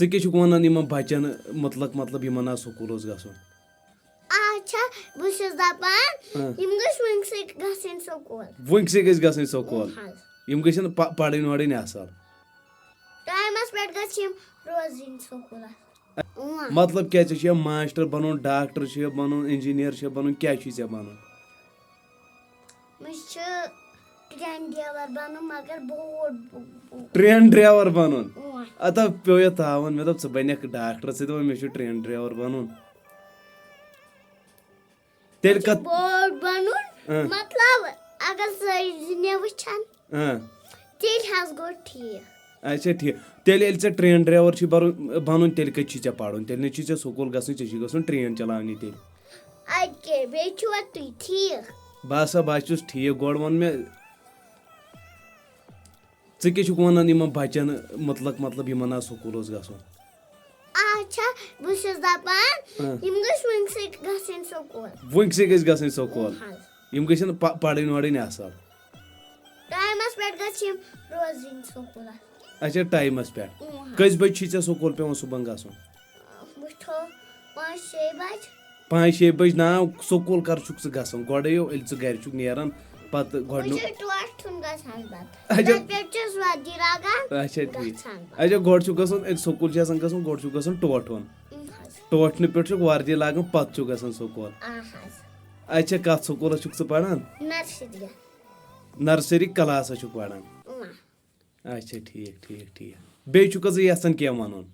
ژٕ کیٛاہ چھُکھ وَنان یِمن بَچن مطلب یِمن آز سکوٗل اوس گژھُن اچھا بہٕ چھَس دَپان یِم گٔژھ وٕنۍسٕے گژھٕنۍ سکوٗل وٕنۍسٕے گٔژھۍ گژھٕنۍ سکوٗل یِم گٔژھن پَرٕنۍ وَرٕنۍ اَصٕل ٹایمَس پٮ۪ٹھ گژھِ یِم روزٕنۍ سکوٗلَس مطلب کیٛاہ ژےٚ چھُ ماسٹر بَنُن ڈاکٹر چھُ بَنُن اِنجیٖنیر چھُ بَنُن کیٛاہ چھُے ژےٚ بَنُن مےٚ چھُ ٹرٛین ڈرٛیوَر بَنُن مگر بوٚڑ ٹرٛین ڈرٛیوَر بَنُن اَدا پیوٚو یَتھ تاوُن مےٚ دوٚپ ژٕ بَنٮ۪کھ ڈاکٹر ژٕ دَپان مےٚ چھُ ٹرٛین ڈرٛیوَر بَنُن تیٚلہِ کَتھ بوٚڑ بَنُن مطلب اگر سٲری مےٚ وٕچھن تیٚلہِ حظ گوٚو ٹھیٖک اچھا ٹھیٖک تیٚلہِ ییٚلہِ ژےٚ ٹرٛین ڈرٛیوَر چھُے بَنُن تیٚلہِ کَتہِ چھُے ژےٚ پَرُن تیٚلہِ نہٕ چھُے ژےٚ سکوٗل گژھُن ژےٚ چھُے گژھُن ٹرٛین چلاونہِ تیٚلہِ اَدٕ بیٚیہِ چھُوا تُہۍ ٹھیٖک بہٕ ہسا بہٕ چھُس ٹھیٖک گۄڈٕ ووٚن مےٚ ژٕ کیٛاہ چھُکھ وَنان یِمن بَچن مطلب یِمن آز سکوٗل اوس گژھُن اچھا بہٕ چھَس دَپان یِم گٔژھ وٕنۍسٕے گژھٕنۍ سکوٗل وٕنۍسٕے گٔژھۍ گژھٕنۍ سکوٗل یِم گژھن پَرٕنۍ وَرٕنۍ اَصٕل ٹایمَس پٮ۪ٹھ گژھِ یِم روزٕنۍ سکوٗلَس اچھا ٹایمَس پٮ۪ٹھ کٔژِ بَجہِ چھُے ژےٚ سکوٗل پیوان صُبحن گژھُن وٕچھو 5-6 بَجہِ 5-6 بَجہِ ناو سکوٗل کر چھُکھ ژٕ گژھان گۄڈَے ییٚلہِ ژٕ گرِ چھُکھ نیران پَتہٕ گۄڈٕنیُک اچھا ٹھیٖک اچھا گۄڈٕ چھُکھ گژھُن سکوٗل چھُ آسان گژھُن گۄڈٕ چھُکھ گژھُن ٹوٹھوَن ٹوٹھنہٕ پٮ۪ٹھ چھُکھ وردی لاگان پَتہٕ چھُکھ گژھان سکوٗل اچھا کَتھ سکوٗلَس چھُکھ ژٕ پَران نرسٔری کلاسس چھُکھ پَران اچھا ٹھیٖک بیٚیہِ چھُکھا ژٕ یَژھان کینٛہہ وَنُن